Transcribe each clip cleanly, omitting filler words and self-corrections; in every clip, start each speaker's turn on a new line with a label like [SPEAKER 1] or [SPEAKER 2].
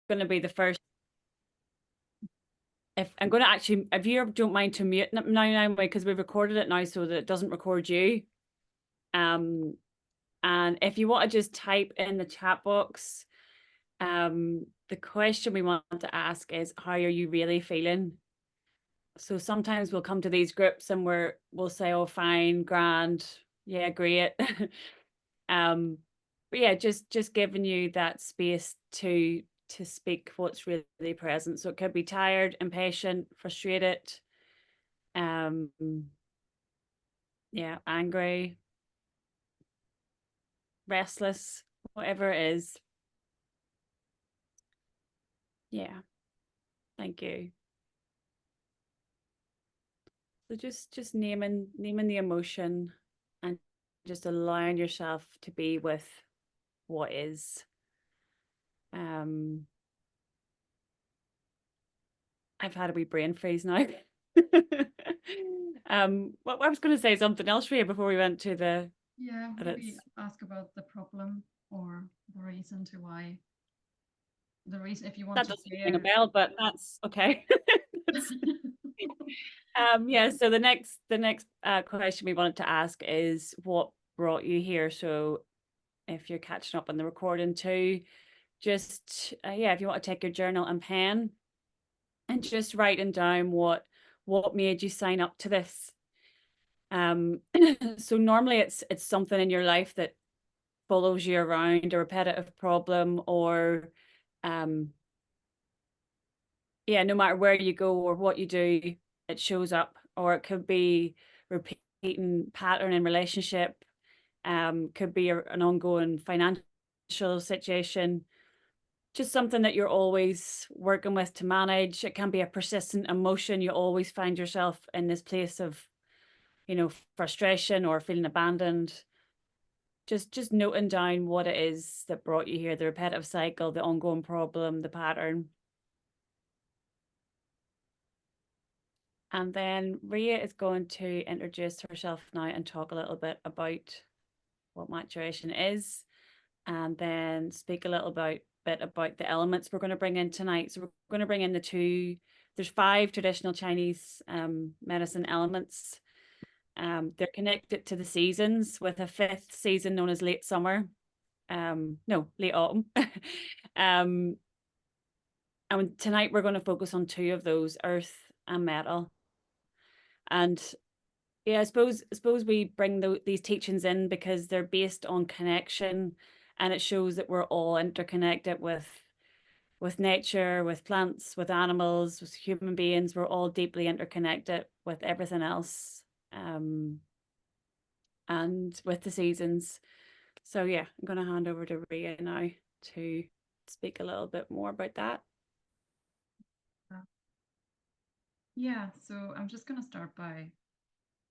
[SPEAKER 1] going to be the first. If I'm going to actually, if you don't mind to mute now, because we've recorded it now so that it doesn't record you. And if you want to just type in the chat box, the question we want to ask is, how are you really feeling? So sometimes we'll come to these groups and we'll say, oh, fine, grand, yeah, great. But yeah, just giving you that space to speak what's really present. So it could be tired, impatient, frustrated, um, yeah, angry, restless, whatever it is. Yeah, thank you. So just naming the emotion and just allowing yourself to be with what is. I've had a wee brain freeze now. What I was going to say something else for you before we went to the.
[SPEAKER 2] Yeah, maybe ask about the problem or the reason to why. The reason, if you want
[SPEAKER 1] That
[SPEAKER 2] to
[SPEAKER 1] doesn't ring a
[SPEAKER 2] share.
[SPEAKER 1] bell, but that's okay. Yeah. So the next question we wanted to ask is, what brought you here? So if you're catching up on the recording too, just yeah, if you want to take your journal and pen and just writing down what made you sign up to this. So normally it's something in your life that follows you around, a repetitive problem, or yeah, no matter where you go or what you do, it shows up. Or it could be repeating pattern in relationship, could be an ongoing financial situation, just something that you're always working with to manage. It can be a persistent emotion. You always find yourself in this place of, frustration or feeling abandoned. Just noting down what it is that brought you here, the repetitive cycle, the ongoing problem, the pattern. And then Ria is going to introduce herself now and talk a little bit about what maturation is, and then speak a little bit about the elements we're going to bring in tonight. So we're going to bring in there's 5 traditional Chinese medicine elements. They're connected to the seasons, with a 5th season known as late summer. No, late autumn. And tonight we're going to focus on 2 of those, earth and metal. And yeah, I suppose we bring these teachings in because they're based on connection, and it shows that we're all interconnected with nature, with plants, with animals, with human beings. We're all deeply interconnected with everything else, and with the seasons. So yeah, I'm going to hand over to Ria now to speak a little bit more about that.
[SPEAKER 2] Yeah, so I'm just going to start by,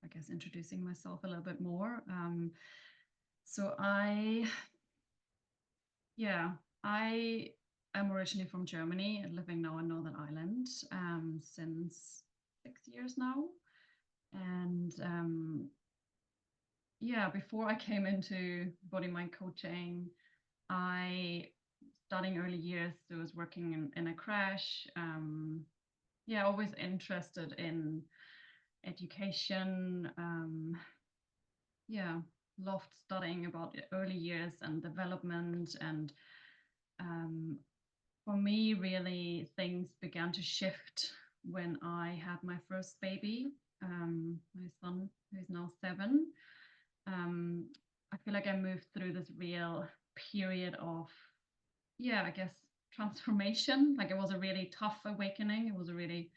[SPEAKER 2] I guess, introducing myself a little bit more. So I am originally from Germany and living now in Northern Ireland since 6 years now. And yeah, before I came into body mind coaching, I studying early years, so I was working in a crash. Yeah, always interested in education. Yeah, loved studying about early years and development. And for me, really, things began to shift when I had my first baby, my son, who's now 7. I feel like I moved through this real period of, yeah, I guess transformation. Like, it was a really tough awakening. It was a really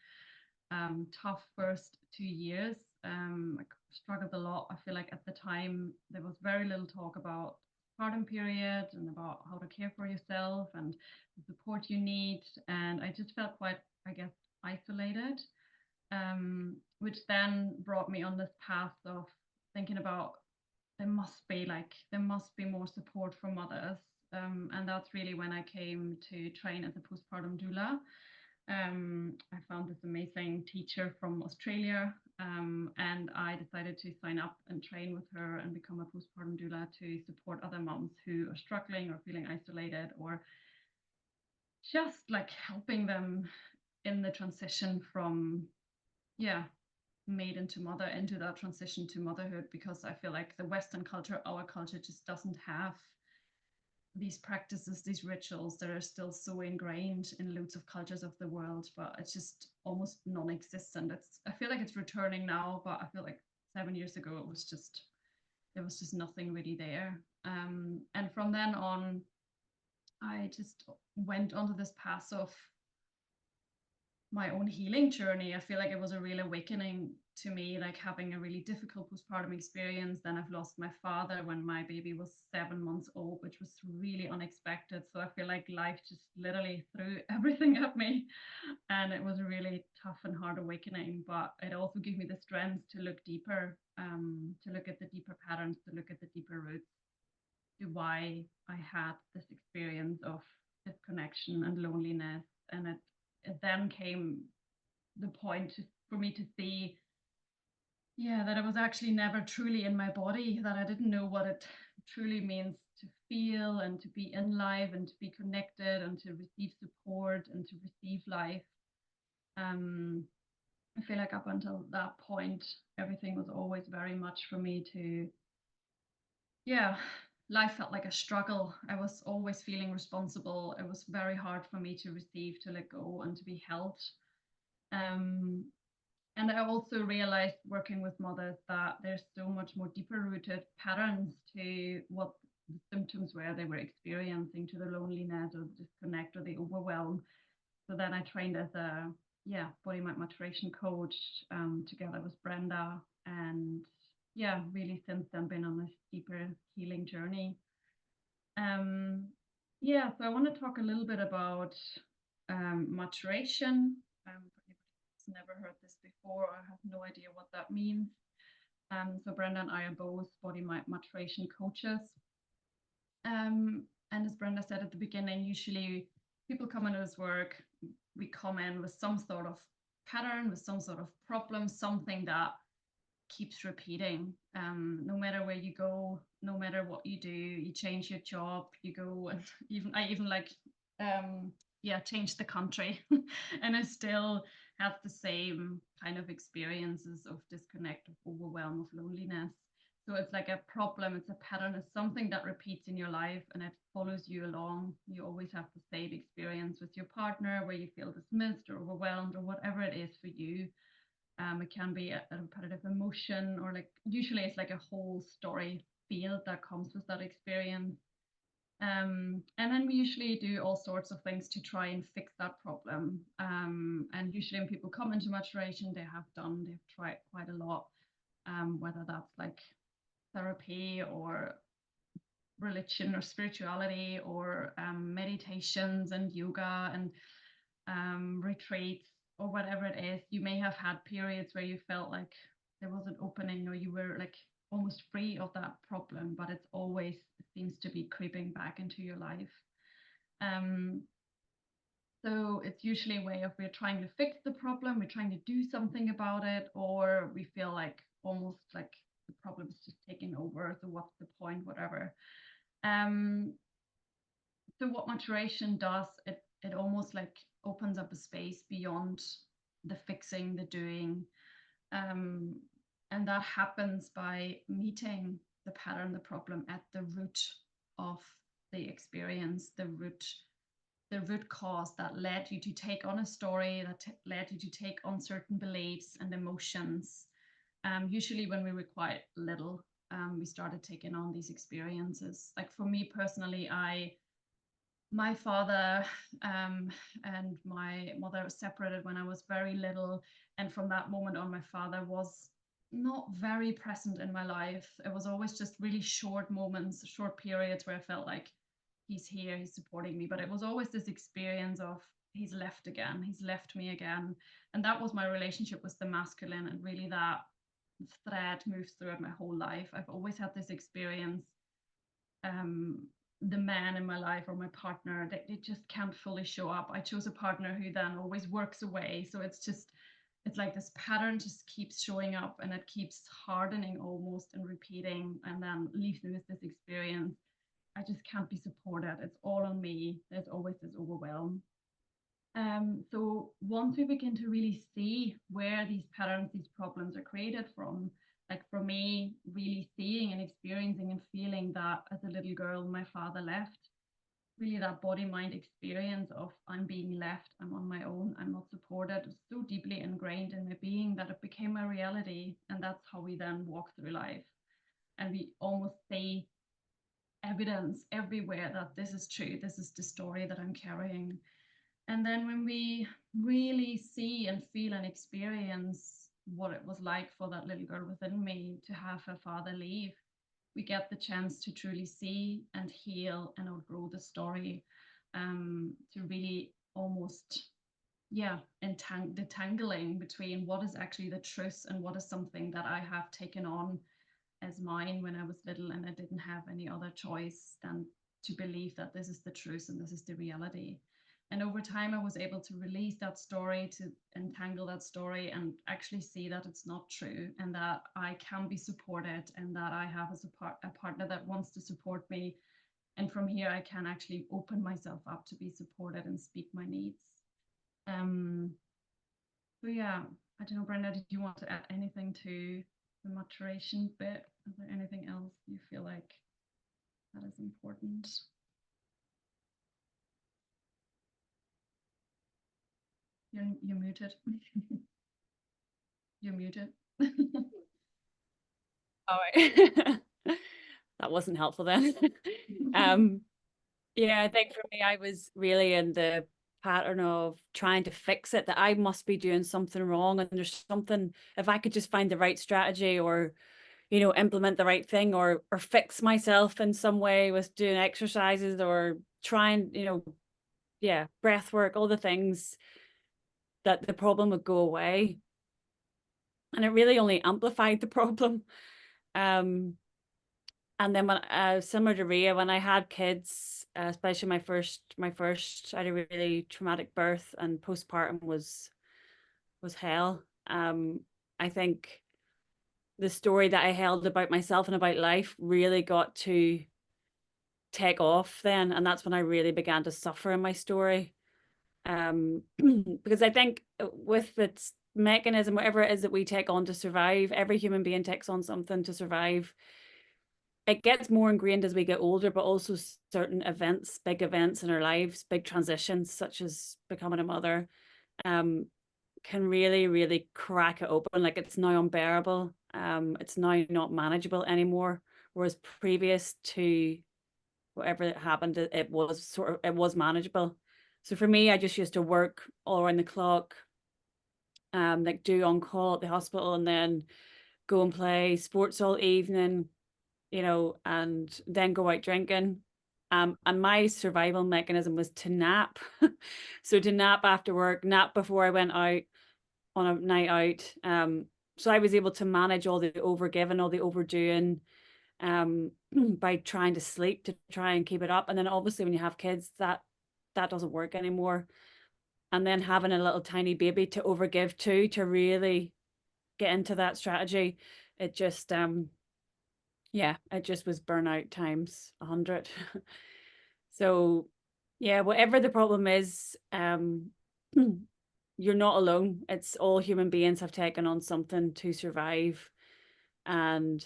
[SPEAKER 2] tough first 2 years. I struggled a lot. I feel like at the time there was very little talk about postpartum period and about how to care for yourself and the support you need. And I just felt quite, I guess, isolated, which then brought me on this path of thinking about there must be more support for mothers. And that's really when I came to train as a postpartum doula. I found this amazing teacher from Australia, and I decided to sign up and train with her and become a postpartum doula to support other moms who are struggling or feeling isolated or just like helping them in the transition from, yeah, maid into mother, into that transition to motherhood, because I feel like the Western culture, our culture, just doesn't have these practices, these rituals that are still so ingrained in loads of cultures of the world, but it's just almost non-existent. I feel like it's returning now, but I feel like 7 years ago there was just nothing really there. And from then on, I just went onto this path of my own healing journey. I feel like it was a real awakening to me, like having a really difficult postpartum experience. Then I've lost my father when my baby was 7 months old, which was really unexpected. So I feel like life just literally threw everything at me. And it was a really tough and hard awakening, but it also gave me the strength to look deeper, to look at the deeper patterns, to look at the deeper roots to why I had this experience of disconnection and loneliness. And it then came the point for me to see, yeah, that I was actually never truly in my body, that I didn't know what it truly means to feel and to be in life and to be connected and to receive support and to receive life. Um, I feel like up until that point, everything was always very much for me to, yeah, life felt like a struggle. I was always feeling responsible. It was very hard for me to receive, to let go, and to be held. Um, and I also realized working with mothers that there's so much more deeper rooted patterns to what the symptoms were they were experiencing, to the loneliness or the disconnect or the overwhelm. So then I trained as a body mind maturation coach together with Brenda, and really since then been on this deeper healing journey. Um, so I want to talk a little bit about maturation. For anybody who's never heard this before, I have no idea what that means. So Brenda and I are both body maturation coaches. And as Brenda said at the beginning, usually people come into this work, we come in with some sort of pattern, with some sort of problem, something that keeps repeating. No matter where you go, no matter what you do, you change your job, you go, and I even like change the country, and I still have the same kind of experiences of disconnect, of overwhelm, of loneliness. So it's like a problem, it's a pattern, it's something that repeats in your life and it follows you along. You always have the same experience with your partner where you feel dismissed or overwhelmed or whatever it is for you. It can be a repetitive emotion, or like usually it's like a whole story field that comes with that experience. And then we usually do all sorts of things to try and fix that problem. And usually when people come into maturation, they've tried quite a lot, whether that's like therapy or religion or spirituality or meditations and yoga and retreats or whatever it is. You may have had periods where you felt like there was an opening or you were like almost free of that problem, but it seems to be creeping back into your life. Um, so it's usually a way of we're trying to fix the problem, we're trying to do something about it, or we feel like almost like the problem is just taking over. So what's the point, whatever. Um, so what maturation does, it almost like opens up a space beyond the fixing, the doing. Um, and that happens by meeting the pattern, the problem at the root of the experience, the root cause that led you to take on a story, that led you to take on certain beliefs and emotions. Usually when we were quite little, we started taking on these experiences. Like for me personally, my father and my mother were separated when I was very little. And from that moment on, my father was not very present in my life. It was always just really short moments, short periods where I felt like he's here, he's supporting me. But it was always this experience of he's left again, he's left me again. And that was my relationship with the masculine. And really that thread moves throughout my whole life. I've always had this experience. The man in my life or my partner, they just can't fully show up. I chose a partner who then always works away. So it's like this pattern just keeps showing up and it keeps hardening almost and repeating and then leaves me with this experience. I just can't be supported. It's all on me. There's always this overwhelm. So once we begin to really see where these patterns, these problems are created from, like for me, really seeing and experiencing and feeling that as a little girl, my father left, really that body mind experience of I'm being left, I'm on my own, I'm not supported, was so deeply ingrained in my being that it became my reality. And that's how we then walk through life. And we almost see evidence everywhere that this is true, this is the story that I'm carrying. And then when we really see and feel and experience what it was like for that little girl within me to have her father leave, we get the chance to truly see and heal and outgrow the story, to really almost, yeah, detangling between what is actually the truth and what is something that I have taken on as mine when I was little and I didn't have any other choice than to believe that this is the truth and this is the reality. And over time, I was able to release that story, to entangle that story, and actually see that it's not true and that I can be supported and that I have a partner that wants to support me. And from here, I can actually open myself up to be supported and speak my needs. Um, so yeah, I don't know, Brenda, did you want to add anything to the maturation bit? Is there anything else you feel like that is important? You're muted. You're muted.
[SPEAKER 1] All right. That wasn't helpful then. Yeah, I think for me, I was really in the pattern of trying to fix it, that I must be doing something wrong. And there's something, if I could just find the right strategy or, implement the right thing or fix myself in some way with doing exercises or trying, yeah, breath work, all the things, that the problem would go away. And it really only amplified the problem. Um, and then when similar to Ria, when I had kids, especially my first, I had a really traumatic birth, and postpartum was hell. I think the story that I held about myself and about life really got to take off then, and that's when I really began to suffer in my story. Because I think with its mechanism, whatever it is that we take on to survive, every human being takes on something to survive. It gets more ingrained as we get older, but also certain events, big events in our lives, big transitions, such as becoming a mother, um, can really, really crack it open. Like, it's now unbearable. It's now not manageable anymore. Whereas previous to whatever happened, it was manageable. So for me, I just used to work all around the clock, like do on call at the hospital, and then go and play sports all evening, and then go out drinking. And my survival mechanism was to nap. So to nap after work, nap before I went out on a night out. So I was able to manage all the overgiving, all the overdoing, by trying to sleep, to try and keep it up. And then obviously when you have kids, that doesn't work anymore. And then having a little tiny baby to overgive to really get into that strategy, it just yeah, it just was burnout times 100. So yeah, whatever the problem is, you're not alone. It's all human beings have taken on something to survive. And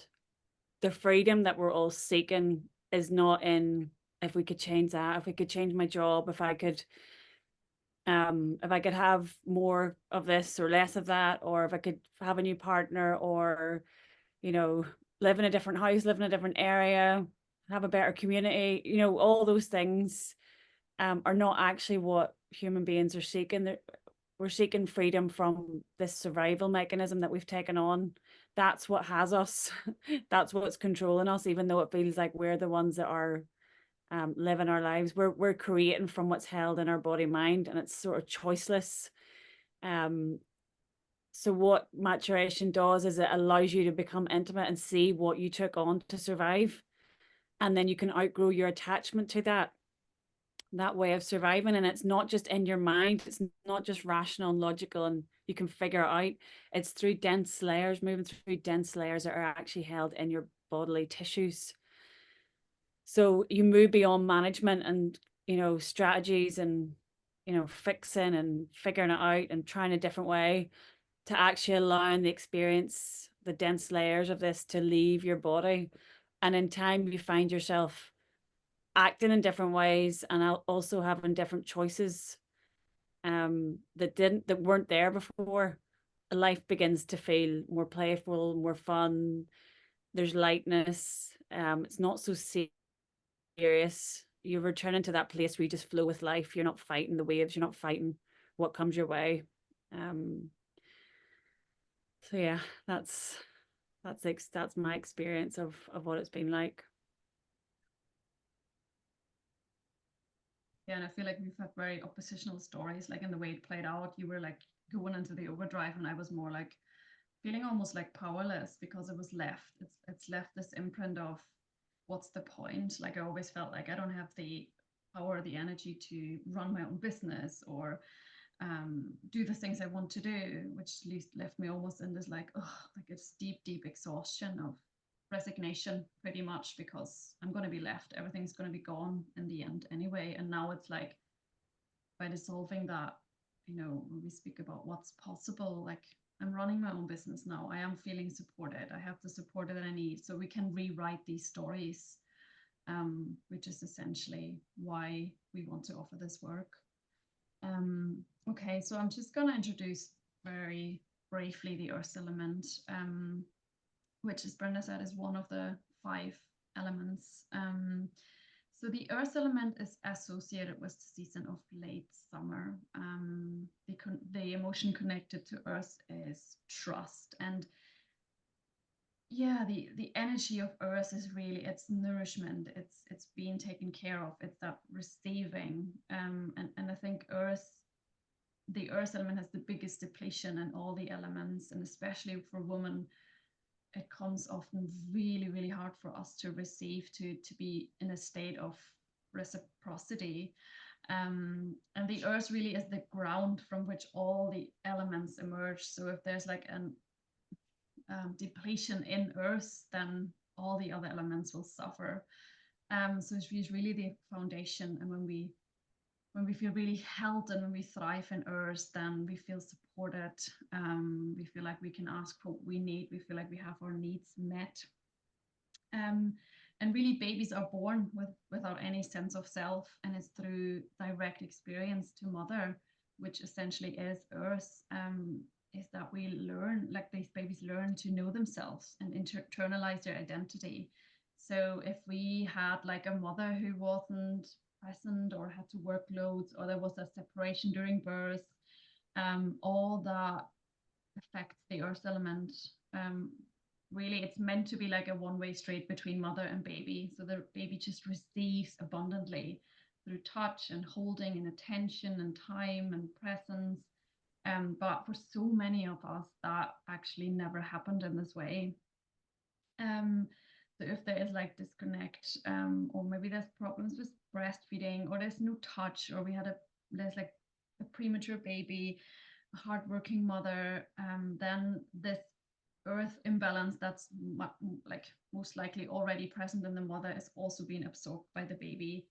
[SPEAKER 1] the freedom that we're all seeking is not in, if we could change that, if we could change my job, if I could have more of this or less of that, or if I could have a new partner, or live in a different house, live in a different area, have a better community, all those things are not actually what human beings are seeking. We're seeking freedom from this survival mechanism that we've taken on. That's what has us. That's what's controlling us, even though it feels like we're the ones that are living our lives. We're creating from what's held in our body mind, and it's sort of choiceless. So what maturation does is it allows you to become intimate and see what you took on to survive. And then you can outgrow your attachment to that way of surviving. And it's not just in your mind. It's not just rational and logical and you can figure it out. It's through dense layers, moving through dense layers that are actually held in your bodily tissues. So you move beyond management and, strategies and fixing and figuring it out and trying a different way, to actually allowing the experience, the dense layers of this to leave your body. And in time, you find yourself acting in different ways and also having different choices that weren't there before. Life begins to feel more playful, more fun. There's lightness. It's not so serious. You're returning to that place where you just flow with life. You're not fighting the waves. You're not fighting what comes your way. Um, so yeah, that's my experience of what it's been like.
[SPEAKER 2] Yeah, and I feel like we've had very oppositional stories, like in the way it played out. You were like going into the overdrive, and I was more like feeling almost like powerless because it was left. It's left this imprint of what's the point? Like I always felt like I don't have the power or the energy to run my own business or do the things I want to do, which left me almost in this like, oh, like it's deep exhaustion of resignation pretty much because I'm going to be left. Everything's going to be gone in the end anyway. And now it's like by dissolving that, when we speak about what's possible, like I'm running my own business now. I am feeling supported. I have the support that I need. So we can rewrite these stories, which is essentially why we want to offer this work. Okay, so I'm just going to introduce very briefly the earth element, which, as Brenda said, is one of the 5 elements. So the earth element is associated with the season of late summer. The emotion connected to earth is trust. And yeah, the energy of earth is really, it's nourishment, it's being taken care of, it's that receiving. And I think the earth element has the biggest depletion in all the elements, and especially for women it comes often really hard for us to receive, to be in a state of reciprocity. And the earth really is the ground from which all the elements emerge. So if there's like an depletion in earth, then all the other elements will suffer. So it's really the foundation. And when we feel really held and when we thrive in earth, then we feel supported. We feel like we can ask for what we need. We feel like we have our needs met. And really, babies are born without any sense of self, and it's through direct experience to mother, which essentially is earth. Is that we learn, like these babies learn to know themselves and internalize their identity. So if we had like a mother who wasn't present or had to work loads, or there was a separation during birth, all that affects the earth element. Really, it's meant to be like a one-way street between mother and baby. So the baby just receives abundantly through touch and holding and attention and time and presence. But for so many of us, that actually never happened in this way. So if there is like disconnect, or maybe there's problems with breastfeeding, or there's no touch, or there's like a premature baby, a hardworking mother, then this earth imbalance that's like most likely already present in the mother is also being absorbed by the baby.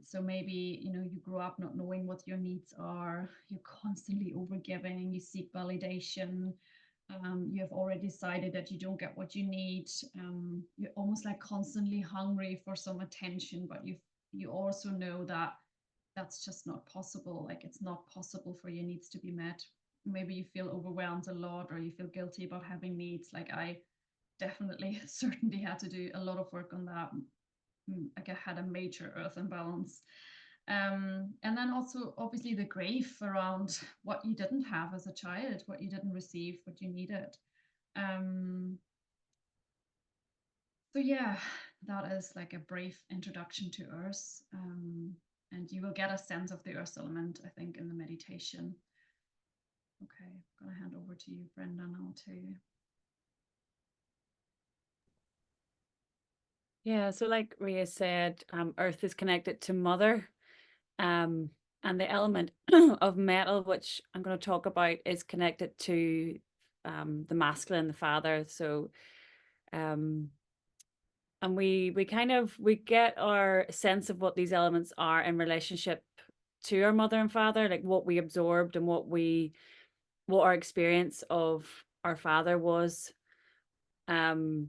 [SPEAKER 2] So maybe you grow up not knowing what your needs are, you're constantly overgiving, you seek validation, you have already decided that you don't get what you need, you're almost like constantly hungry for some attention, but you also know that that's just not possible. Like it's not possible for your needs to be met. Maybe you feel overwhelmed a lot, or you feel guilty about having needs. Like I definitely certainly had to do a lot of work on that. Like I had a major earth imbalance. And then also obviously the grief around what you didn't have as a child, what you didn't receive, what you needed. So yeah, that is like a brief introduction to earth. And you will get a sense of the earth element, I think, in the meditation. Okay, I'm gonna hand over to you, Brenda, now too.
[SPEAKER 1] Yeah, so like Ria said, earth is connected to mother. And the element of metal, which I'm going to talk about, is connected to the masculine, the father. So and we get our sense of what these elements are in relationship to our mother and father, like what we absorbed and what our experience of our father was. Um,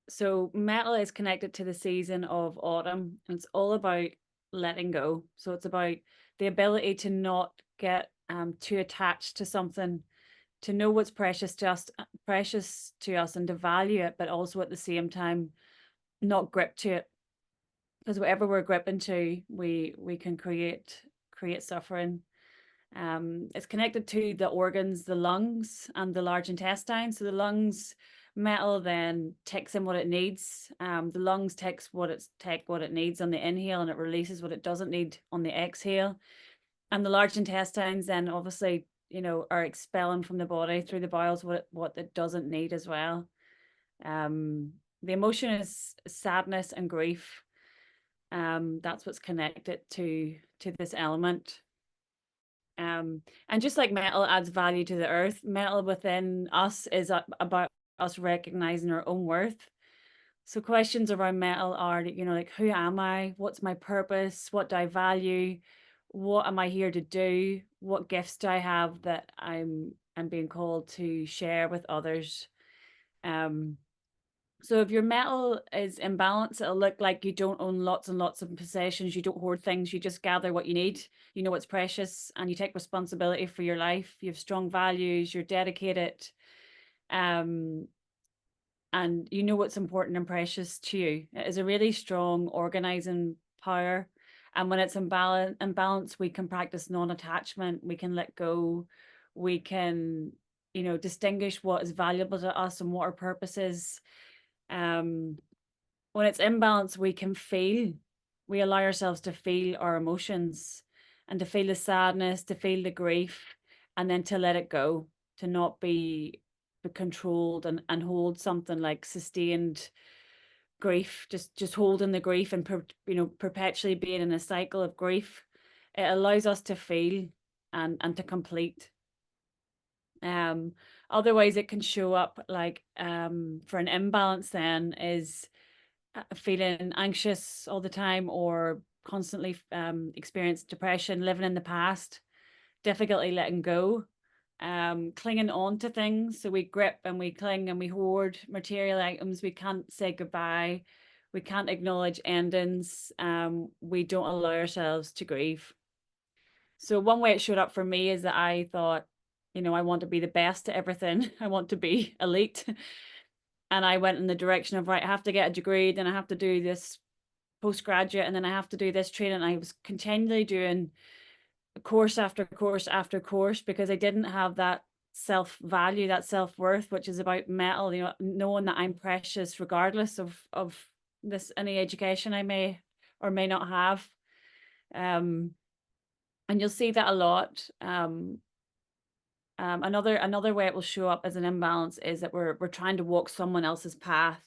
[SPEAKER 1] so metal is connected to the season of autumn, and it's all about letting go. So it's about the ability to not get too attached to something, to know what's precious to us, and to value it, but also at the same time not grip to it, because whatever we're gripping to, we can create suffering. It's connected to the organs, the lungs and the large intestine. So the lungs metal then takes in what it needs. The lungs takes what it needs on the inhale, and it releases what it doesn't need on the exhale. And the large intestines then obviously, are expelling from the body through the bowels what it doesn't need as well. The emotion is sadness and grief. That's what's connected to this element. And just like metal adds value to the earth, metal within us is about us recognizing our own worth. So questions around metal are, like, who am I? What's my purpose? What do I value? What am I here to do? What gifts do I have that I'm being called to share with others? Um, so if your metal is imbalanced, it'll look like you don't own lots and lots of possessions. You don't hoard things. You just gather what you need. You know what's precious, and you take responsibility for your life. You have strong values. You're dedicated, um, and you know what's important and precious to you. It is a really strong organizing power. And when it's imbalance, we can practice non-attachment. We can let go. We can, distinguish what is valuable to us and what our purpose is. When it's imbalanced, we allow ourselves to feel our emotions, and to feel the sadness, to feel the grief, and then to let it go, to not be controlled, and hold something like sustained grief, just holding the grief, and perpetually being in a cycle of grief. It allows us to feel and to complete. Otherwise it can show up like, for an imbalance then, is feeling anxious all the time, or constantly experience depression, living in the past, difficulty letting go, clinging on to things. So we grip and we cling and we hoard material items. We can't say goodbye. We can't acknowledge endings. We don't allow ourselves to grieve. So one way it showed up for me is that I thought, I want to be the best at everything. I want to be elite. And I went in the direction of, right, I have to get a degree, then I have to do this postgraduate, and then I have to do this training. I was continually doing course after course after course, because I didn't have that self-value, that self-worth, which is about metal, knowing that I'm precious regardless of this, any education I may or may not have. And you'll see that a lot. Another way it will show up as an imbalance is that we're trying to walk someone else's path.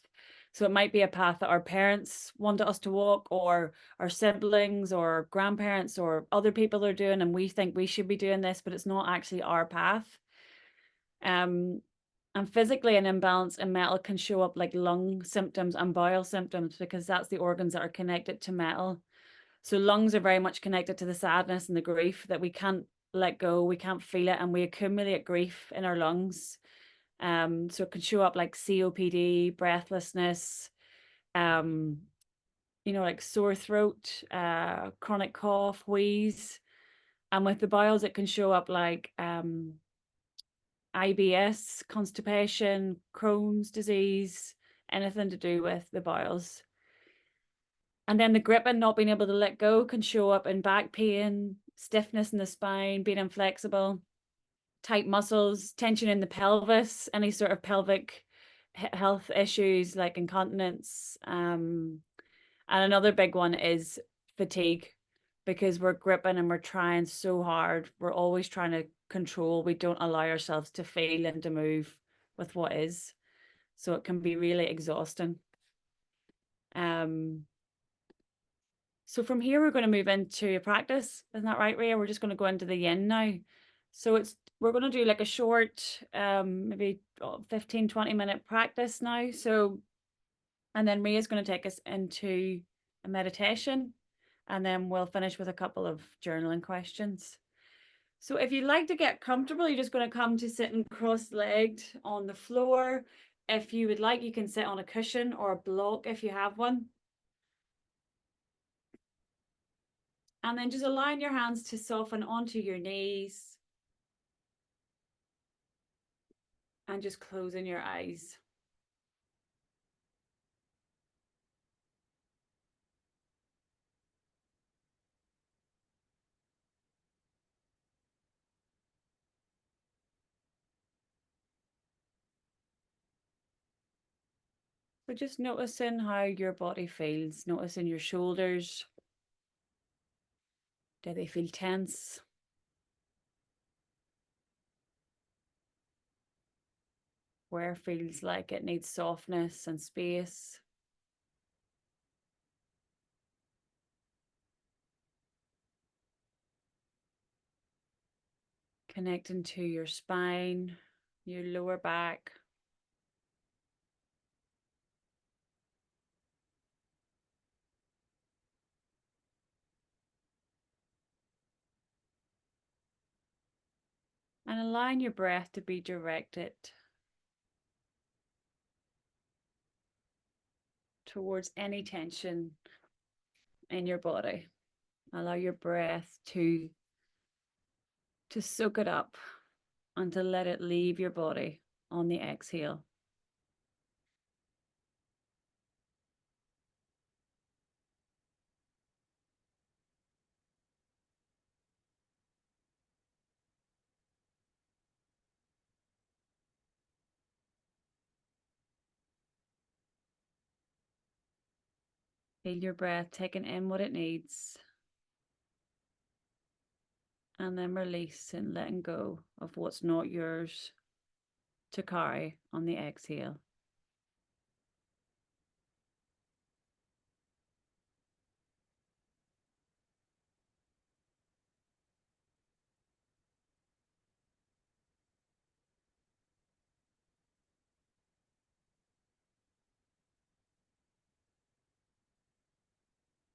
[SPEAKER 1] So it might be a path that our parents wanted us to walk, or our siblings or grandparents or other people are doing, and we think we should be doing this, but it's not actually our path. And physically, an imbalance in metal can show up like lung symptoms and bowel symptoms, because that's the organs that are connected to metal. So lungs are very much connected to the sadness and the grief that we can't let go, we can't feel it, and we accumulate grief in our lungs. So it can show up like COPD, breathlessness, like sore throat, chronic cough, wheeze. And with the bowels, it can show up like IBS, constipation, Crohn's disease, anything to do with the bowels. And then the grip and not being able to let go can show up in back pain, stiffness in the spine, being inflexible, tight muscles, tension in the pelvis, any sort of pelvic health issues like incontinence. And another big one is fatigue, because we're gripping and we're trying so hard. We're always trying to control. We don't allow ourselves to feel and to move with what is. So it can be really exhausting. So from here, we're going to move into a practice. Isn't that right, Rhea? We're just going to go into the yin now. So we're going to do like a short, maybe 15, 20-minute practice now. So, and then Rhea's going to take us into a meditation. And then we'll finish with a couple of journaling questions. So if you'd like to get comfortable, you're just going to come to sitting cross-legged on the floor. If you would like, you can sit on a cushion or a block if you have one. And then just allowing your hands to soften onto your knees. And just closing your eyes. So just noticing how your body feels, noticing your shoulders. Do they feel tense? Where feels like it needs softness and space? Connecting to your spine, your lower back. And allowing your breath to be directed towards any tension in your body. Allow your breath to soak it up and to let it leave your body on the exhale. Feel your breath taking in what it needs. And then release and letting go of what's not yours to carry on the exhale.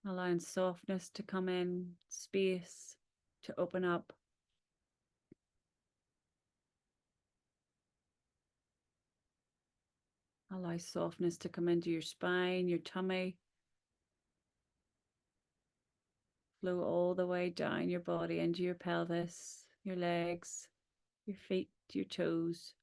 [SPEAKER 1] Allowing softness to come in, space to open up. Allow softness to come into your spine, your tummy. Flow all the way down your body into your pelvis, your legs, your feet, your toes.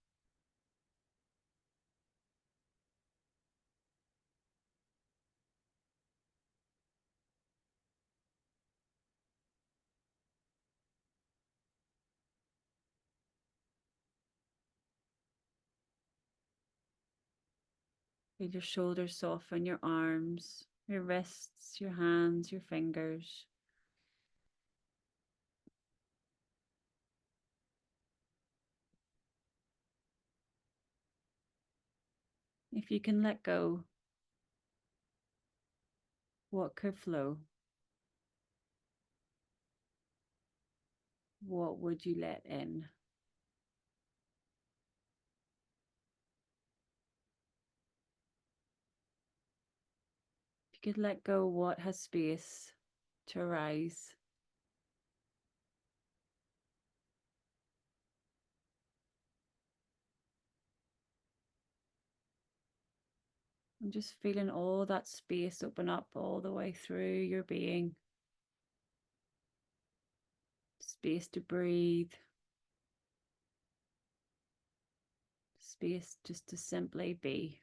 [SPEAKER 1] Feel your shoulders soften, your arms, your wrists, your hands, your fingers. If you can let go, what could flow? What would you let in? If you could let go, what has space to arise? And just feeling all that space open up all the way through your being. Space to breathe. Space just to simply be.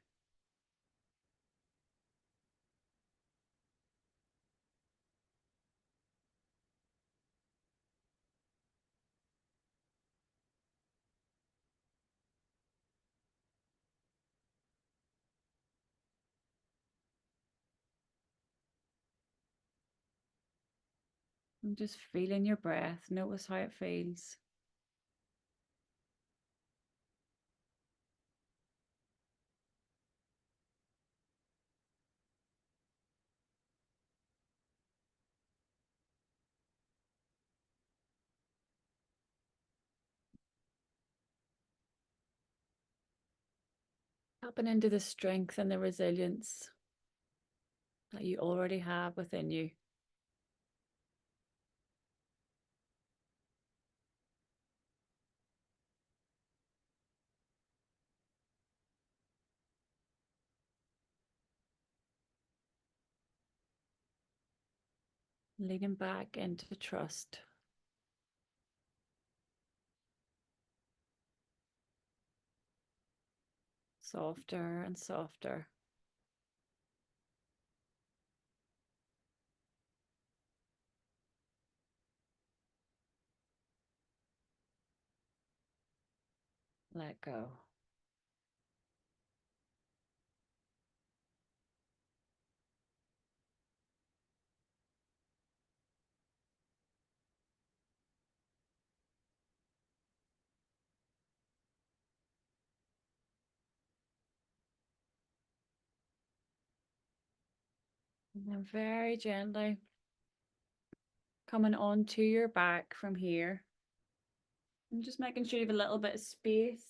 [SPEAKER 1] And just feeling your breath. Notice how it feels. Tapping into the strength and the resilience that you already have within you. leaning back into trust. Softer and softer. Let go. And then very gently coming onto your back from here. And just making sure you have a little bit of space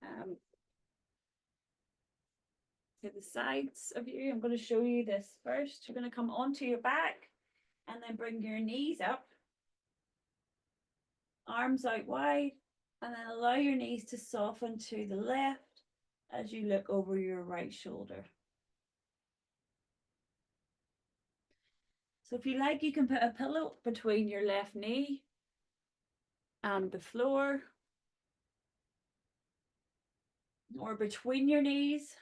[SPEAKER 1] um, to the sides of you. I'm going to show you this first. You're going to come onto your back and then bring your knees up, arms out wide, and then allow your knees to soften to the left as you look over your right shoulder. So if you like, you can put a pillow between your left knee and the floor, or between your knees.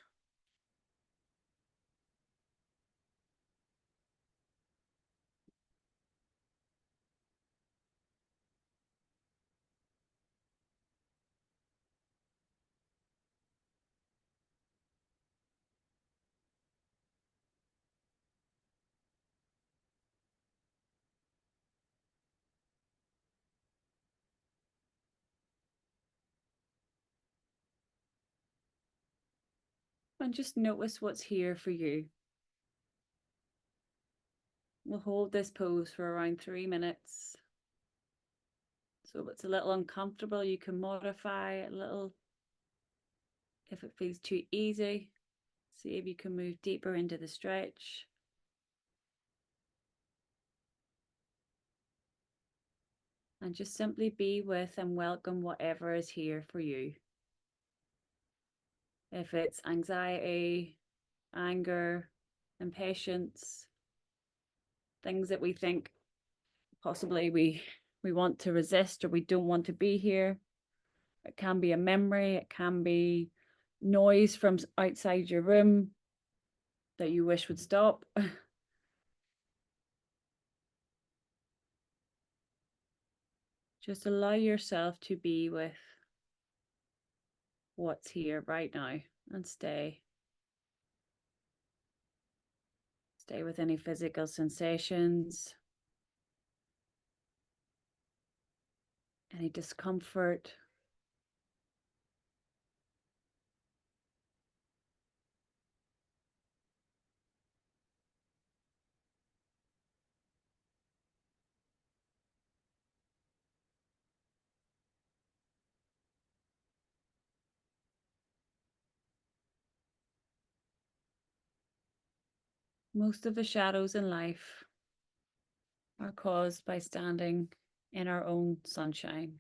[SPEAKER 1] And just notice what's here for you. We'll hold this pose for around 3 minutes. So if it's a little uncomfortable, you can modify it a little. If it feels too easy, see if you can move deeper into the stretch. And just simply be with and welcome whatever is here for you. If it's anxiety, anger, impatience, things that we think possibly we want to resist or we don't want to be here. It can be a memory, it can be noise from outside your room that you wish would stop. Just allow yourself to be with what's here right now and stay. Stay with any physical sensations, any discomfort. Most of the shadows in life are caused by standing in our own sunshine.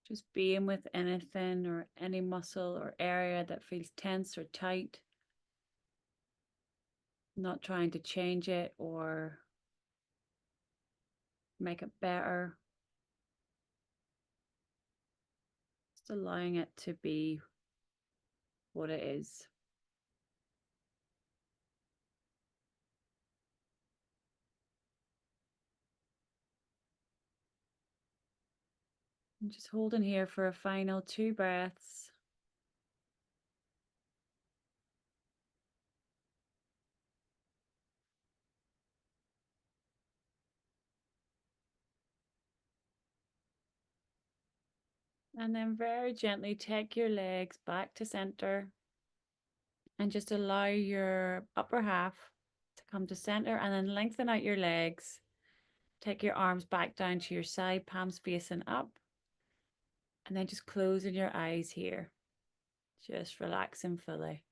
[SPEAKER 1] Just being with anything or any muscle or area that feels tense or tight, not trying to change it or make it better, just allowing it to be what it is. And just holding here for a final 2 breaths. And then very gently take your legs back to center and just allow your upper half to come to center and then lengthen out your legs. Take your arms back down to your side, palms facing up, and then just closing your eyes here, just relaxing fully.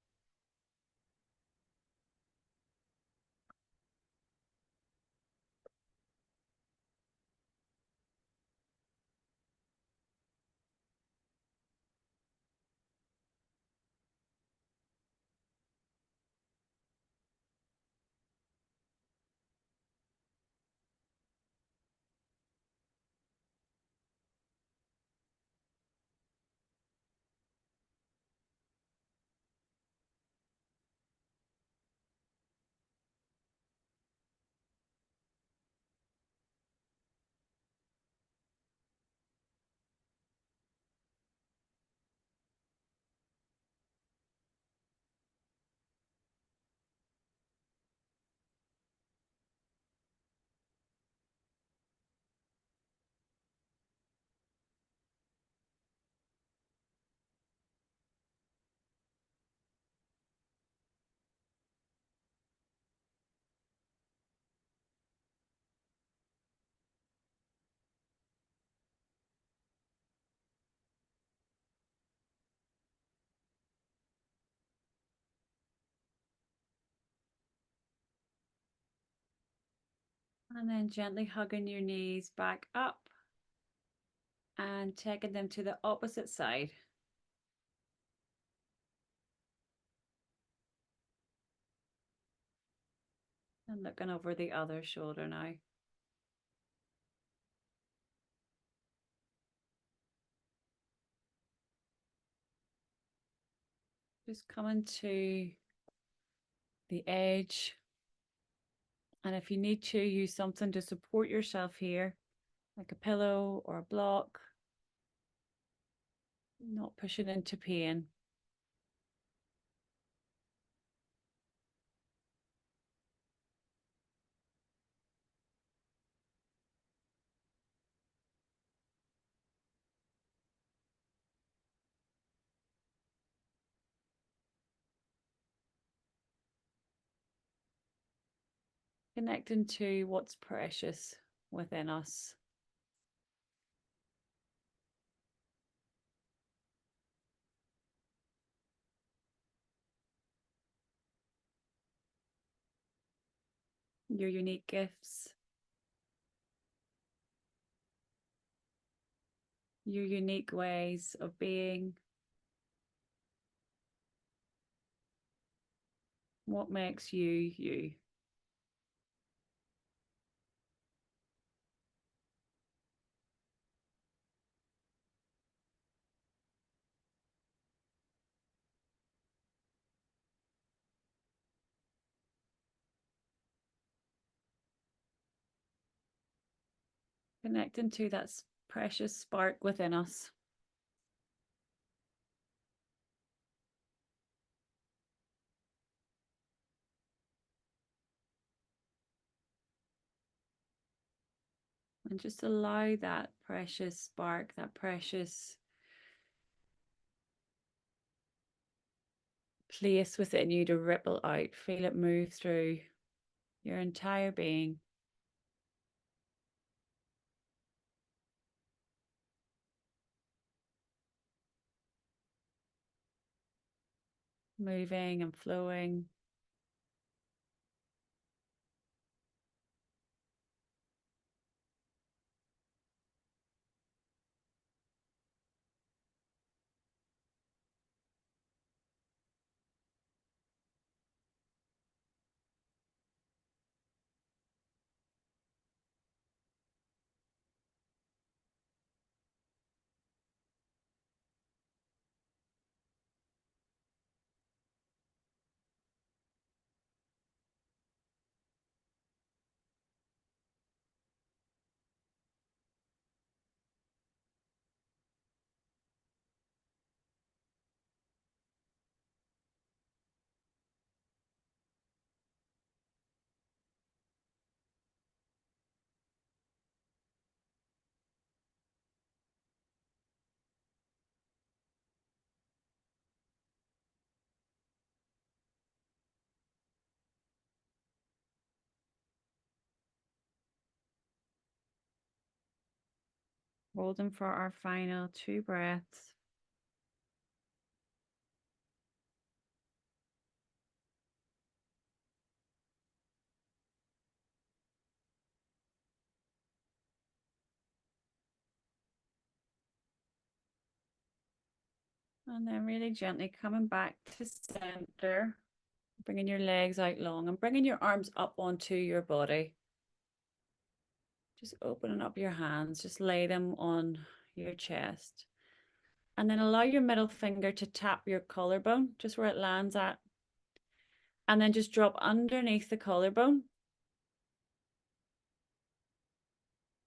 [SPEAKER 1] And then gently hugging your knees back up and taking them to the opposite side. And looking over the other shoulder now. Just coming to the edge. And if you need to, use something to support yourself here, like a pillow or a block. Not pushing into pain. Connecting to what's precious within us. Your unique gifts. Your unique ways of being. What makes you, you. Connecting to that precious spark within us. And just allow that precious spark, that precious place within you to ripple out. Feel it move through your entire being. Moving and flowing. Holding for our final 2 breaths. And then really gently coming back to center, bringing your legs out long and bringing your arms up onto your body. Just opening up your hands, just lay them on your chest. And then allow your middle finger to tap your collarbone, just where it lands at. And then just drop underneath the collarbone,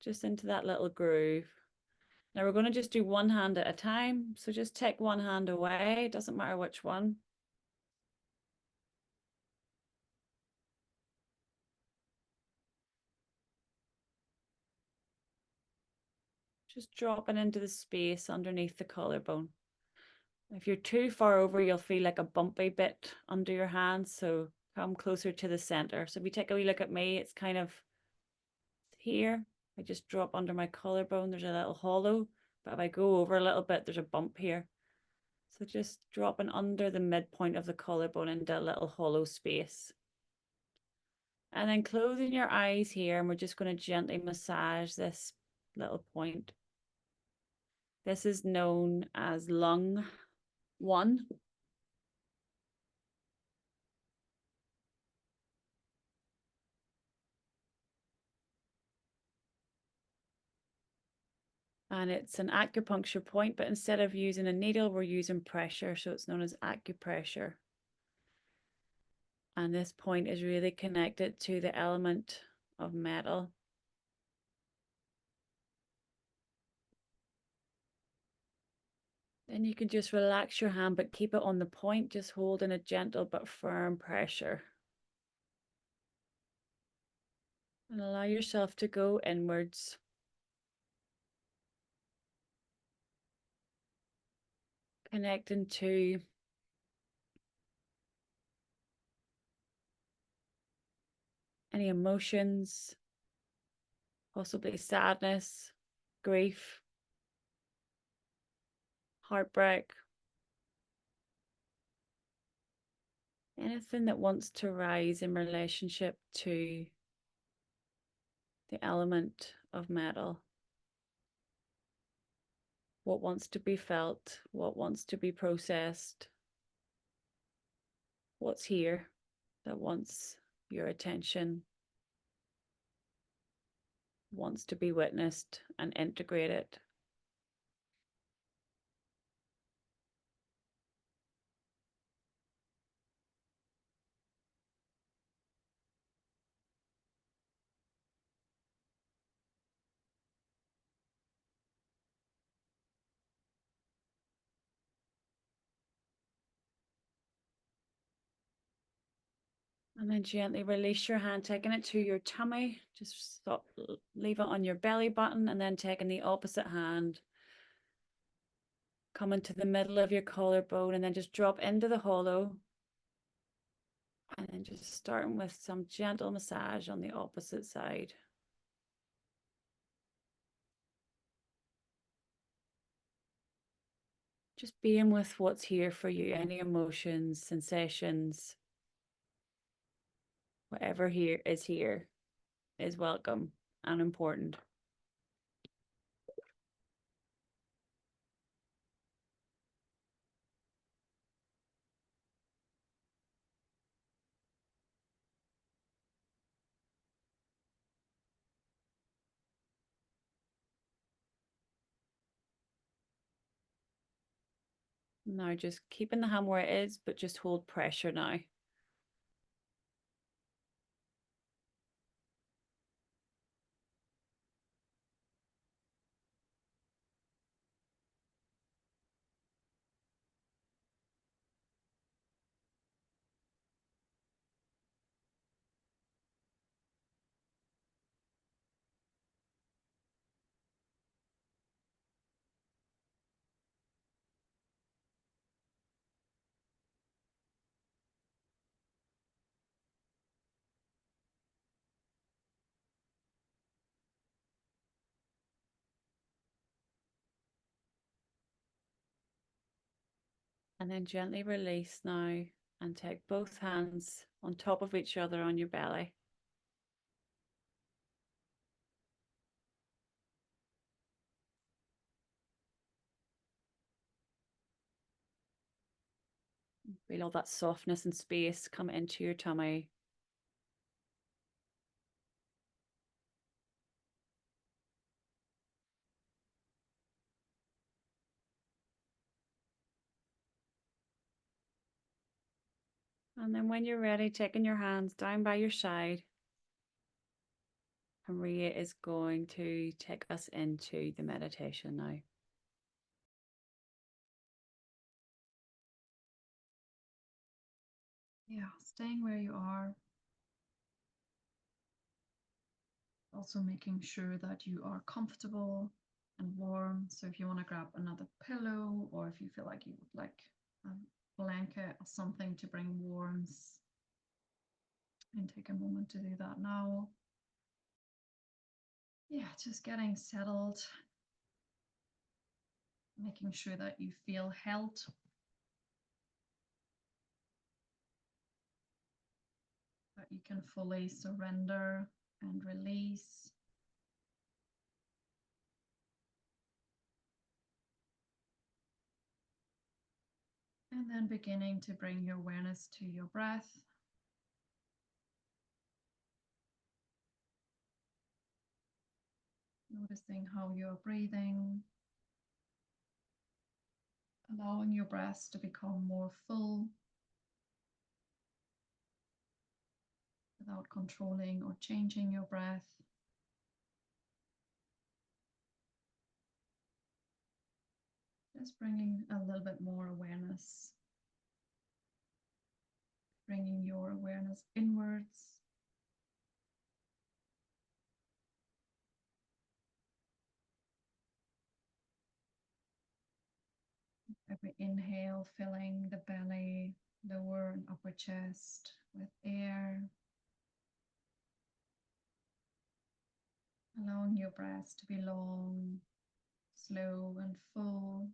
[SPEAKER 1] just into that little groove. Now we're going to just do one hand at a time. So just take one hand away, it doesn't matter which one. Just dropping into the space underneath the collarbone. If you're too far over, you'll feel like a bumpy bit under your hands. So come closer to the center. So if you take a wee look at me, it's kind of here. I just drop under my collarbone. There's a little hollow. But if I go over a little bit, there's a bump here. So just dropping under the midpoint of the collarbone into a little hollow space. And then closing your eyes here, and we're just going to gently massage this little point. This is known as lung 1. And it's an acupuncture point, but instead of using a needle, we're using pressure. So it's known as acupressure. And this point is really connected to the element of metal. Then you can just relax your hand, but keep it on the point, just holding a gentle but firm pressure. And allow yourself to go inwards. Connecting to any emotions, possibly sadness, grief, heartbreak, anything that wants to rise in relationship to the element of metal. What wants to be felt, what wants to be processed, what's here that wants your attention, wants to be witnessed and integrated. And then gently release your hand, taking it to your tummy. Just stop, leave it on your belly button, and then taking the opposite hand, coming to the middle of your collarbone, and then just drop into the hollow. And then just starting with some gentle massage on the opposite side. Just being with what's here for you, any emotions, sensations, whatever here is welcome and important. Now just keeping the hand where it is, but just hold pressure now. And then gently release now and take both hands on top of each other on your belly. Feel all that softness and space come into your tummy. And then when you're ready, taking your hands down by your side. And Ria is going to take us into the meditation now.
[SPEAKER 2] Yeah, staying where you are. Also making sure that you are comfortable and warm. So if you want to grab another pillow, or if you feel like you would like a blanket or something to bring warmth, and take a moment to do that now. Yeah, just getting settled, making sure that you feel held. That you can fully surrender and release. And then beginning to bring your awareness to your breath. Noticing how you're breathing. Allowing your breath to become more full without controlling or changing your breath. Just bringing a little bit more awareness. Bringing your awareness inwards. Every inhale, filling the belly, lower and upper chest with air. Allowing your breath to be long, slow and full.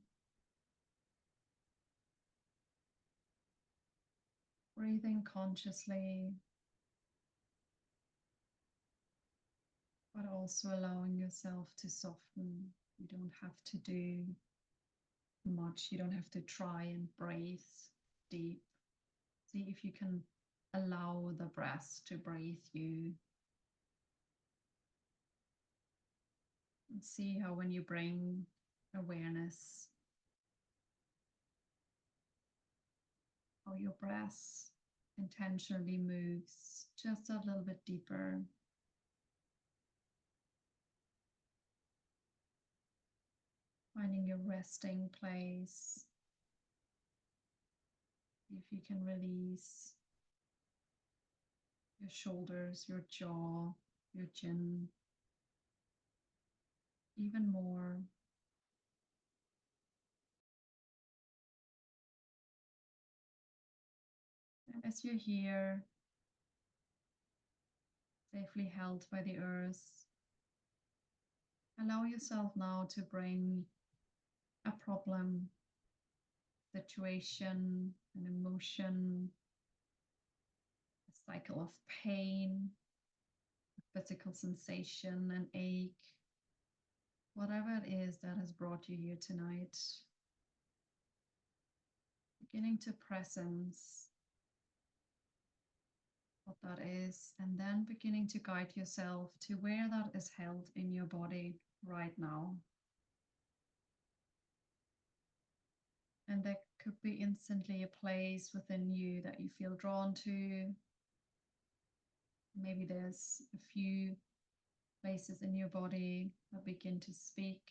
[SPEAKER 2] Breathing consciously, but also allowing yourself to soften. You don't have to do much. You don't have to try and breathe deep. See if you can allow the breath to breathe you. And see how when you bring awareness, how your breath intentionally moves just a little bit deeper. Finding your resting place. If you can release your shoulders, your jaw, your chin, even more. And as you're here, safely held by the earth, allow yourself now to bring a problem, situation, an emotion, a cycle of pain, a physical sensation, an ache, whatever it is that has brought you here tonight. Beginning to presence what that is, and then beginning to guide yourself to where that is held in your body right now. And there could be instantly a place within you that you feel drawn to. Maybe there's a few places in your body that begin to speak.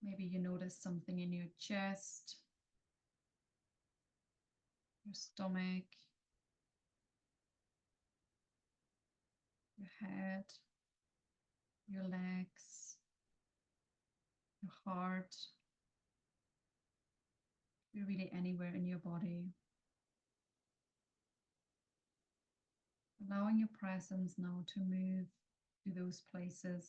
[SPEAKER 2] Maybe you notice something in your chest, your stomach, your head, your legs, your heart. Be really anywhere in your body. Allowing your presence now to move to those places.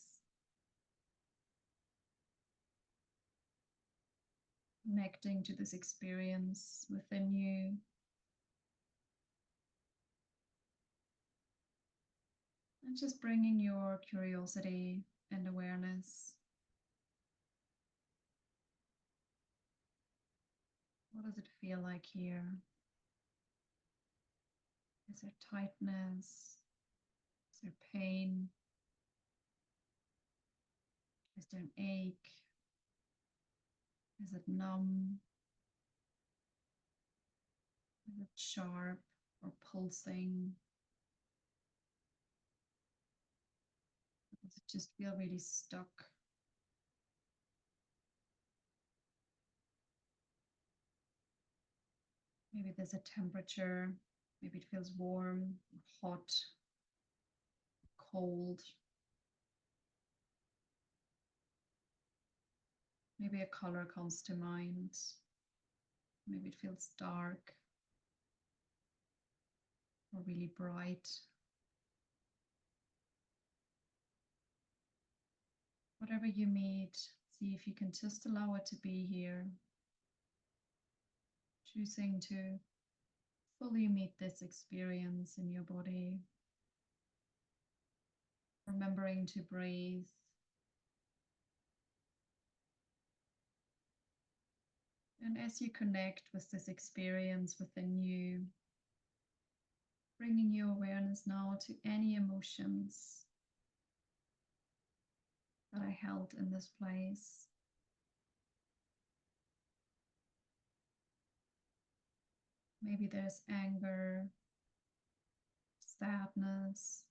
[SPEAKER 2] Connecting to this experience within you. And just bringing your curiosity and awareness. What does it feel like here? Is there tightness? Is there pain? Is there an ache? Is it numb? Is it sharp or pulsing? Does it just feel really stuck? Maybe there's a temperature. Maybe it feels warm, hot, cold. Maybe a color comes to mind. Maybe it feels dark or really bright. Whatever you meet, see if you can just allow it to be here. Choosing to fully meet this experience in your body, remembering to breathe. And as you connect with this experience within you, bringing your awareness now to any emotions that are held in this place. Maybe there's anger, sadness,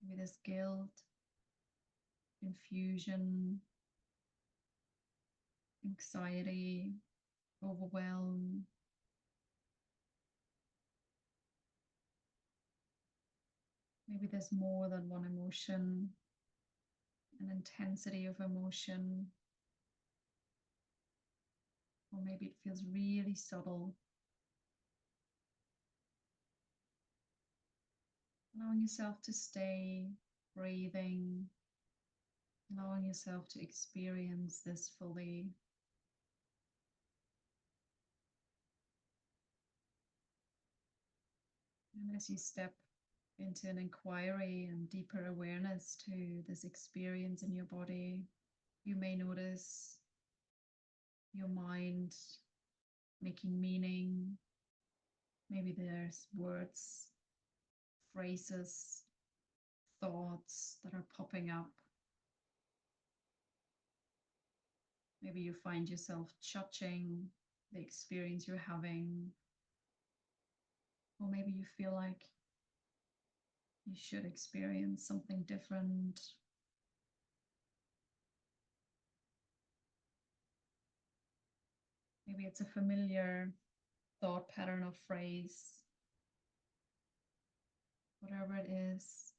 [SPEAKER 2] maybe there's guilt, confusion, anxiety, overwhelm. Maybe there's more than one emotion, an intensity of emotion, or maybe it feels really subtle. Allowing yourself to stay breathing, allowing yourself to experience this fully. And as you step into an inquiry and deeper awareness to this experience in your body, you may notice your mind making meaning. Maybe there's words, phrases, thoughts that are popping up. Maybe you find yourself judging the experience you're having, or maybe you feel like you should experience something different. Maybe it's a familiar thought pattern or phrase. Whatever it is,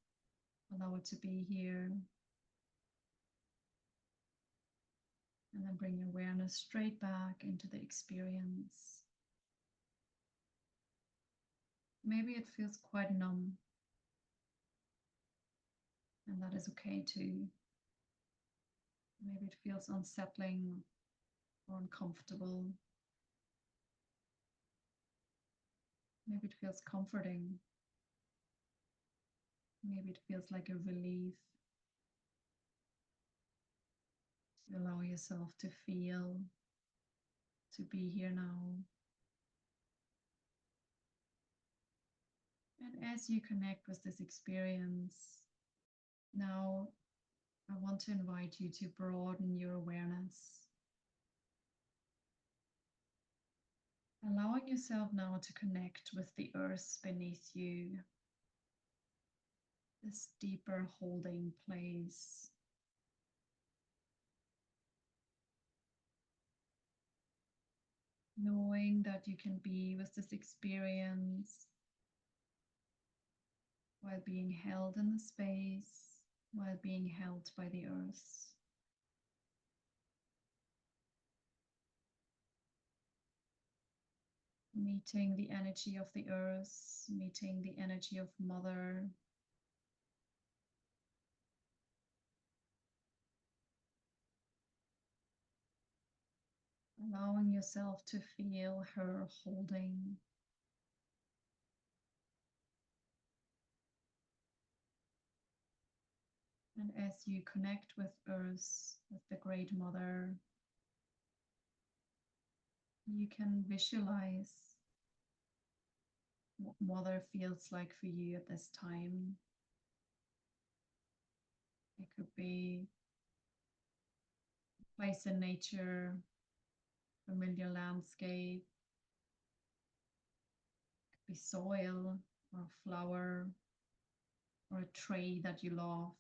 [SPEAKER 2] allow it to be here. And then bring your awareness straight back into the experience. Maybe it feels quite numb, and that is okay too. Maybe it feels unsettling or uncomfortable. Maybe it feels comforting. Maybe it feels like a relief. Allow yourself to feel, to be here now. And as you connect with this experience, now I want to invite you to broaden your awareness. Allowing yourself now to connect with the earth beneath you, this deeper holding place. Knowing that you can be with this experience while being held in the space, while being held by the earth. Meeting the energy of the earth, meeting the energy of Mother. Allowing yourself to feel her holding. And as you connect with Earth, with the Great Mother, you can visualize what Mother feels like for you at this time. It could be a place in nature, familiar landscape, it could be soil or a flower or a tree that you love.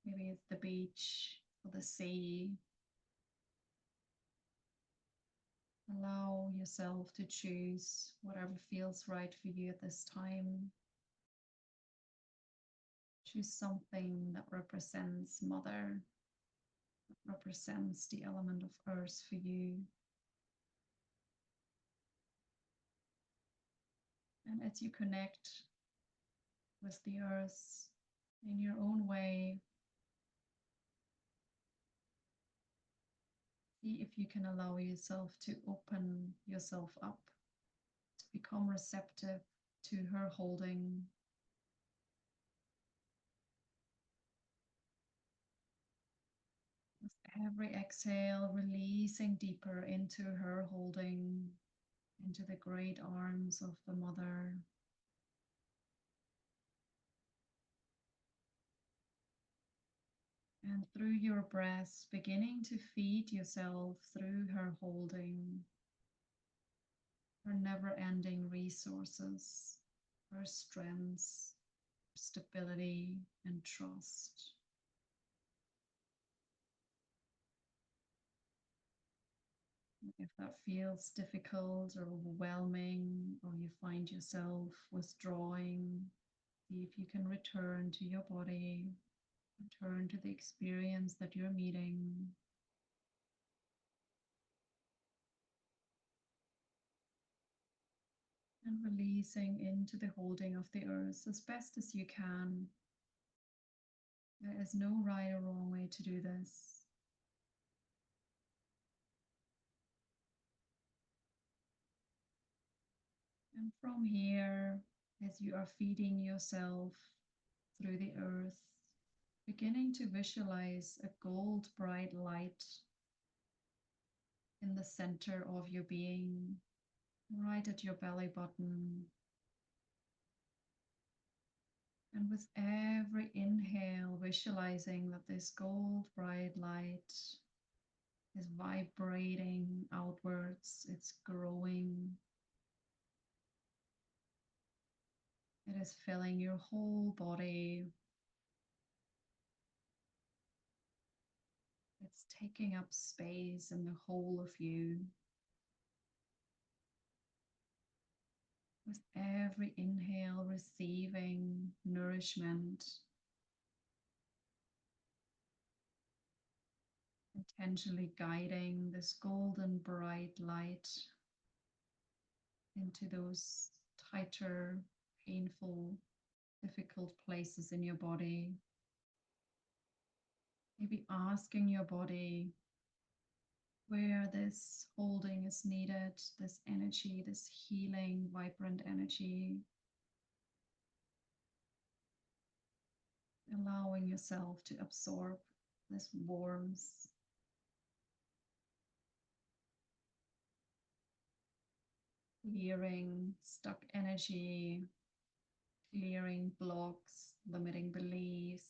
[SPEAKER 2] Maybe it's the beach or the sea. Allow yourself to choose whatever feels right for you at this time. Choose something that represents Mother, that represents the element of earth for you. And as you connect with the earth in your own way, See if you can allow yourself to open yourself up, to become receptive to her holding. With every exhale, releasing deeper into her holding, into the great arms of the mother. And through your breath, beginning to feed yourself through her holding, her never-ending resources, her strengths, stability, and trust. If that feels difficult or overwhelming, or you find yourself withdrawing, see if you can return to your body, return to the experience that you're meeting. And releasing into the holding of the earth as best as you can. There is no right or wrong way to do this. And from here, as you are feeding yourself through the earth, beginning to visualize a gold bright light in the center of your being, right at your belly button. And with every inhale, visualizing that this gold bright light is vibrating outwards, it's growing. It is filling your whole body. It's taking up space in the whole of you. With every inhale, receiving nourishment, intentionally guiding this golden bright light into those tighter, painful, difficult places in your body. Maybe asking your body where this holding is needed, this energy, this healing, vibrant energy. Allowing yourself to absorb this warmth. Clearing stuck energy, clearing blocks, limiting beliefs,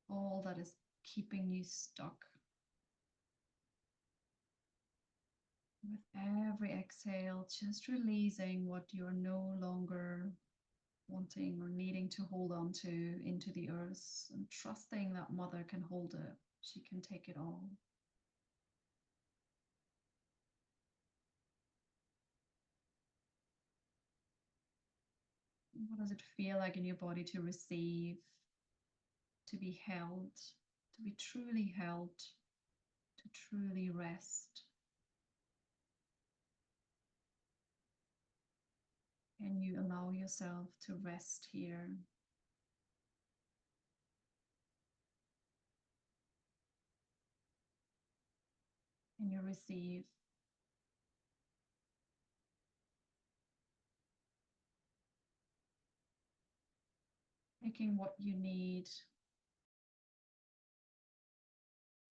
[SPEAKER 2] all that is keeping you stuck. With every exhale, just releasing what you're no longer wanting or needing to hold on to into the earth, and trusting that mother can hold it. She can take it all. What does it feel like in your body to receive, to be held, to be truly held, to truly rest? Can you allow yourself to rest here? Can you receive? Taking what you need,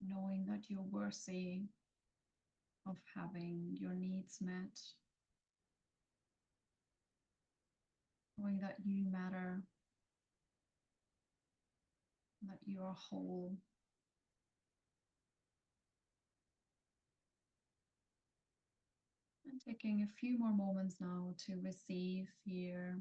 [SPEAKER 2] knowing that you're worthy of having your needs met, knowing that you matter, that you are whole. And taking a few more moments now to receive here.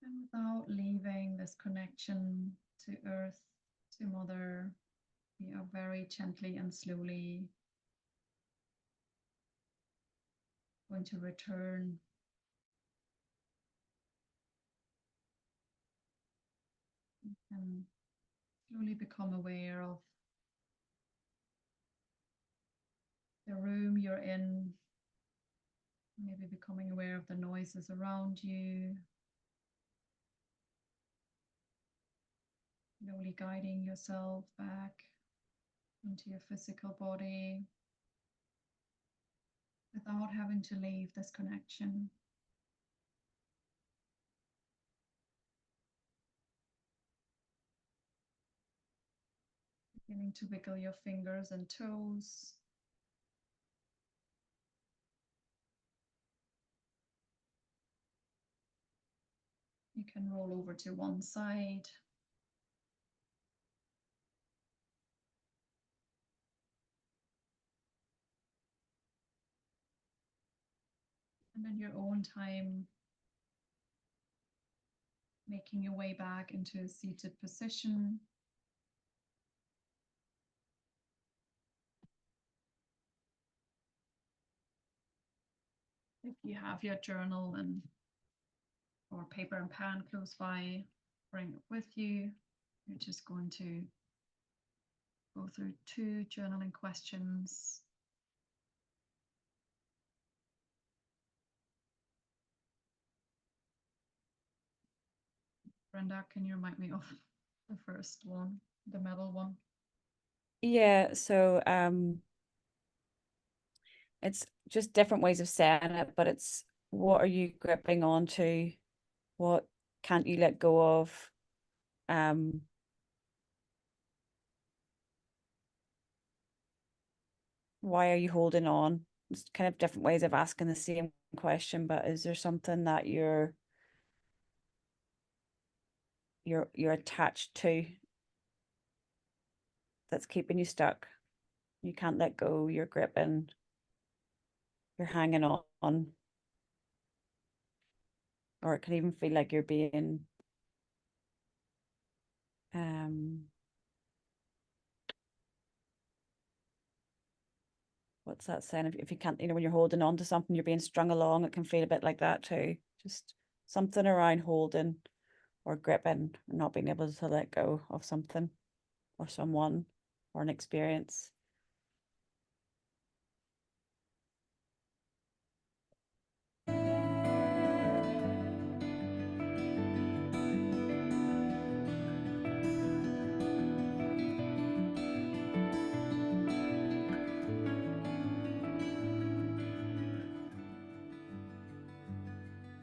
[SPEAKER 2] And without leaving this connection to earth, to mother, we are very gently and slowly going to return and Slowly become aware of the room you're in, maybe becoming aware of the noises around you, slowly guiding yourself back into your physical body without having to leave this connection. Beginning to wiggle your fingers and toes. You can roll over to one side. And in your own time, making your way back into a seated position. If you have your journal and or paper and pen close by, bring it with you. You're just going to go through 2 journaling questions. Brenda, can you remind me of the first one, the middle one?
[SPEAKER 1] Yeah, so it's just different ways of saying it, but it's what are you gripping onto? What can't you let go of? Why are you holding on? It's kind of different ways of asking the same question, but is there something that you're attached to that's keeping you stuck? You can't let go, you're gripping, you're hanging on, or it can even feel like you're being what's that saying? If you can't, when you're holding on to something, you're being strung along, it can feel a bit like that too. Just something around holding or gripping and not being able to let go of something or someone or an experience.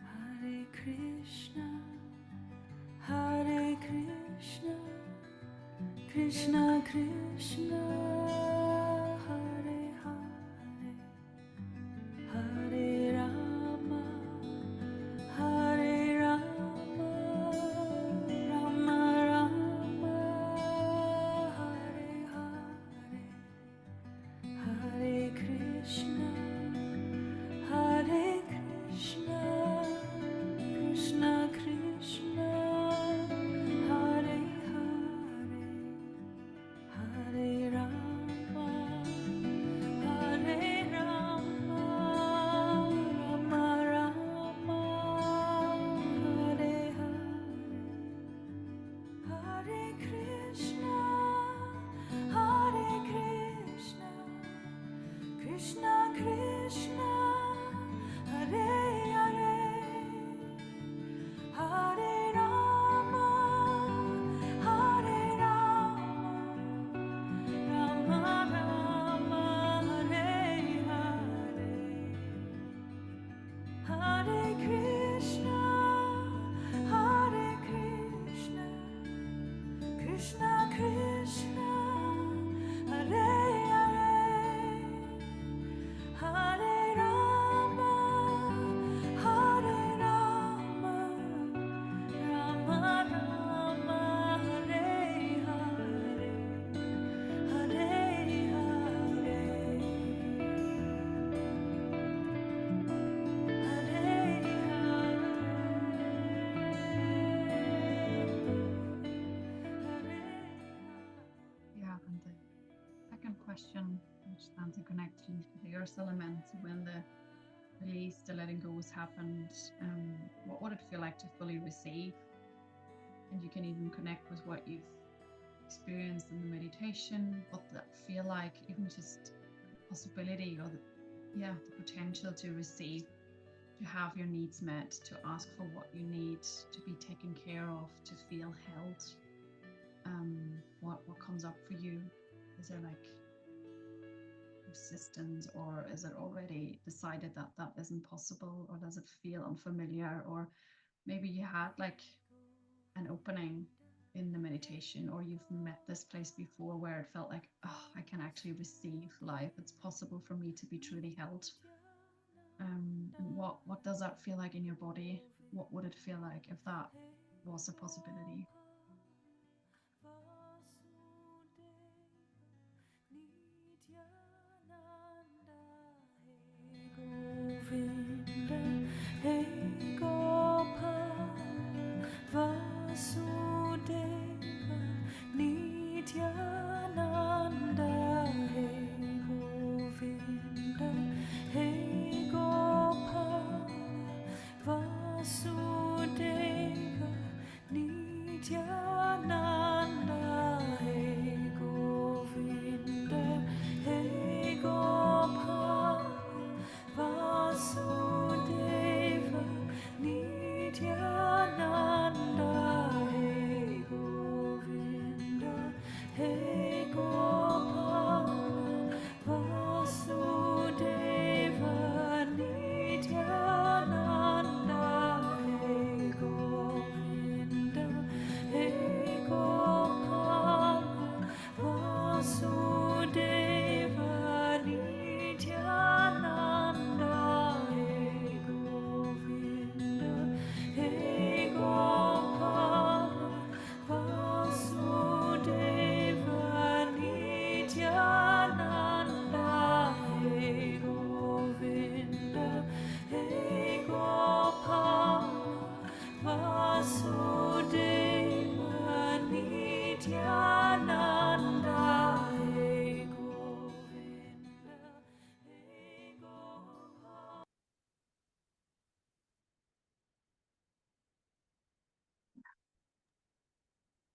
[SPEAKER 3] Hare Krishna, Hare Krishna, Krishna Krishna, Hare Hare, Hare Rama, Hare Rama, Rama Rama, Hare Hare, Hare Krishna, Hare Krishna, Krishna Krishna, Hare Hare, Hare Rama, Hare Rama, Rama Rama, Hare Hare, Hare Krishna, Hare Krishna, Krishna Krishna, Hare Hare, Hare Rama, Hare Rama, Rama Rama, Hare Hare, Hare Krishna, Hare Krishna, Krishna Krishna, Hare Hare, Hare Rama, Hare Rama, Rama Rama, Hare Hare, Hare
[SPEAKER 2] Yeah, and the second question, which stands in connection to the earth element, when the release, the letting go has happened, what would it feel like to fully receive? And you can even connect with what you've experienced in the meditation, what did that feel like, even just the possibility or the potential to receive, to have your needs met, to ask for what you need, to be taken care of, to feel held. What comes up for you? Is there like resistance, or is it already decided that that isn't possible, or does it feel unfamiliar, or maybe you had like an opening in the meditation, or you've met this place before where it felt like, oh, I can actually receive life, it's possible for me to be truly held. What does that feel like in your body? What would it feel like if that was a possibility?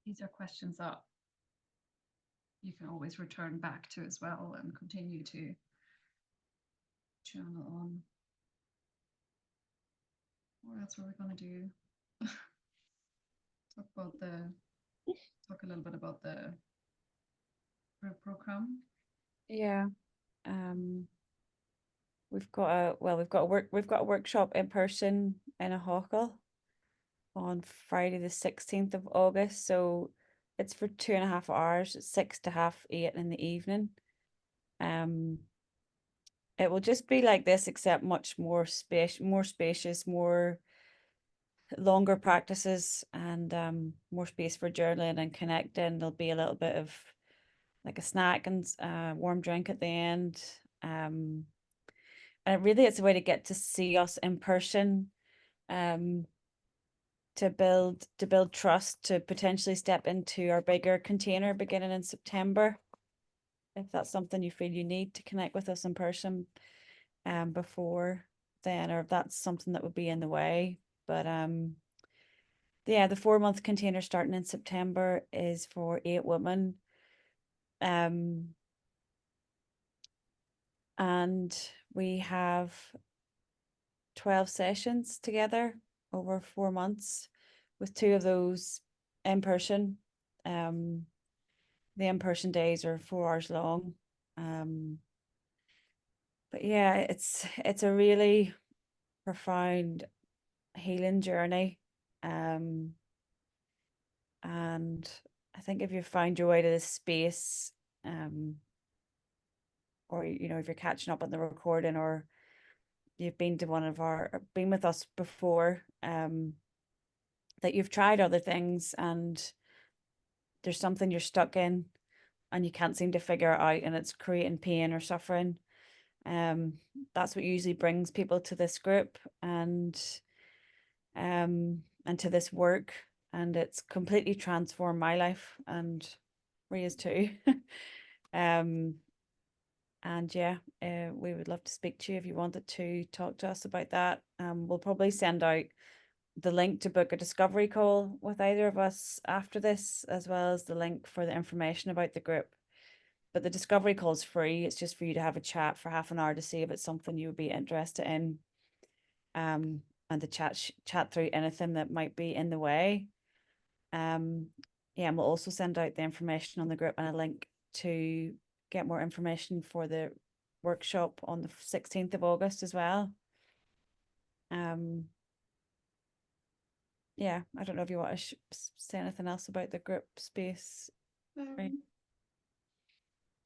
[SPEAKER 2] These are questions that you can always return back to as well and continue to journal on. What else are we going to do? Talk a little bit about the program.
[SPEAKER 1] Yeah. We've got a workshop in person in a Hawkle on Friday the 16th of August. So it's for 2.5 hours, 6 to 8:30 in the evening. It will just be like this, except much more spacious, more longer practices, and more space for journaling and connecting. There'll be a little bit of like a snack and warm drink at the end. And it's a way to get to see us in person, to build trust, to potentially step into our bigger container beginning in September, if that's something you feel you need to connect with us in person before then, or if that's something that would be in the way. But the 4-month container starting in September is for 8 women. And we have 12 sessions together over 4 months, with 2 of those in person. The in-person days are 4 hours long. But yeah, it's a really profound healing journey. And I think if you find your way to this space, or if you're catching up on the recording, or you've been with us before, that you've tried other things and there's something you're stuck in and you can't seem to figure it out, and it's creating pain or suffering. That's what usually brings people to this group and to this work, and it's completely transformed my life and Ria's too. And yeah, we would love to speak to you if you wanted to talk to us about that. We'll probably send out the link to book a discovery call with either of us after this, as well as the link for the information about the group. But the discovery call is free. It's just for you to have a chat for half an hour to see if it's something you would be interested in. And to chat through anything that might be in the way. Yeah, and we'll also send out the information on the group and a link to get more information for the workshop on the 16th of August as well. Yeah, I don't know if you want to say anything else about the group space. Right?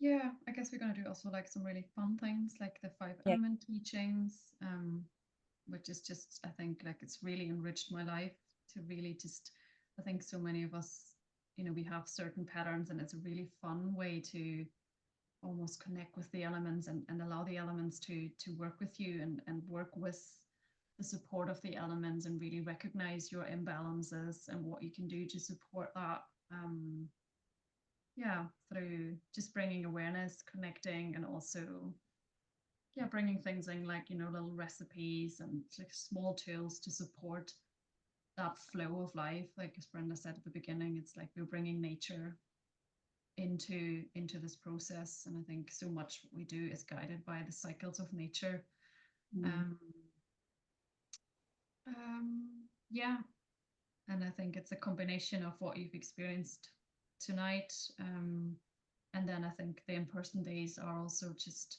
[SPEAKER 2] Yeah, I guess we're going to do also like some really fun things like the 5
[SPEAKER 1] Yeah.
[SPEAKER 2] element teachings, which is just, I think, like it's really enriched my life to really just, I think so many of us, you know, we have certain patterns, and it's a really fun way to almost connect with the elements and allow the elements to work with you and work with the support of the elements, and really recognize your imbalances and what you can do to support that. Yeah, through just bringing awareness, connecting, and also, yeah, bringing things in like, you know, little recipes and like small tools to support that flow of life. Like as Brenda said at the beginning, it's like we're bringing nature into this process, and I think so much what we do is guided by the cycles of nature. Yeah, and I think it's a combination of what you've experienced tonight, and then I think the in-person days are also just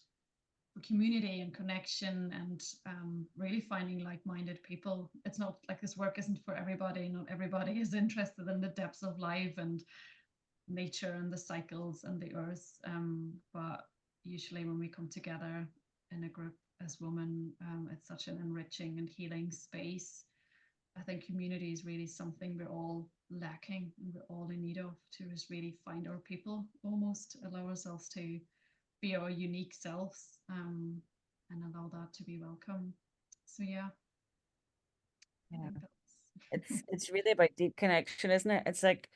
[SPEAKER 2] for community and connection, and really finding like-minded people. It's not like this work isn't for everybody. Not everybody is interested in the depths of life and nature and the cycles and the earth, but usually when we come together in a group as women, it's such an enriching and healing space. I think community is really something we're all lacking and we're all in need of, to just really find our people, almost allow ourselves to be our unique selves, and allow that to be welcome. So yeah, I think that's
[SPEAKER 1] It's really about deep connection, isn't it? It's like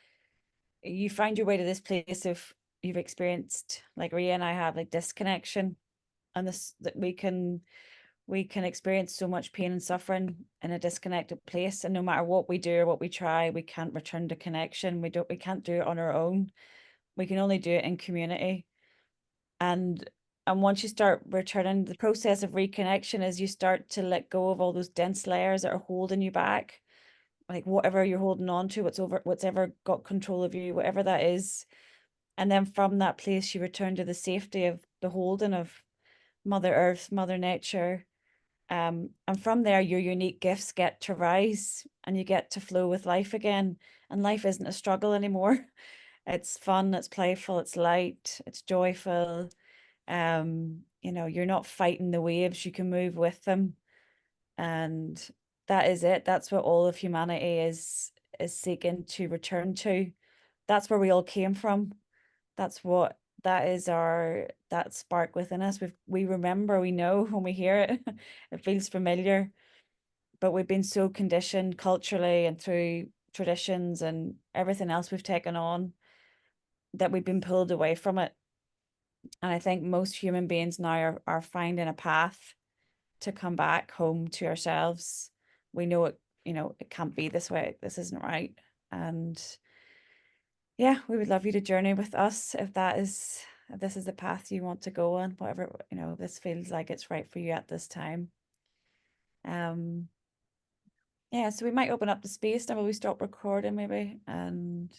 [SPEAKER 1] you find your way to this place of you've experienced, like Ria and I have, like disconnection, and this that we can experience so much pain and suffering in a disconnected place, and no matter what we do or what we try, we can't return to connection. We can't do it on our own. We can only do it in community. And once you start returning, the process of reconnection is you start to let go of all those dense layers that are holding you back, like whatever you're holding on to, what's ever got control of you, whatever that is. And then from that place, you return to the safety of the holding of Mother Earth, Mother Nature. And from there, your unique gifts get to rise and you get to flow with life again. And life isn't a struggle anymore. It's fun, it's playful, it's light, it's joyful. You know, you're not fighting the waves, you can move with them. And that is it. That's what all of humanity is seeking to return to. That's where we all came from. That is that spark within us. We remember, we know when we hear it, it feels familiar, but we've been so conditioned culturally and through traditions and everything else we've taken on that we've been pulled away from it. And I think most human beings now are finding a path to come back home to ourselves. We know it, you know, it can't be this way. This isn't right. And yeah, we would love you to journey with us if this is the path you want to go on, whatever, you know, this feels like it's right for you at this time. Yeah, so we might open up the space now. Will we stop recording maybe? And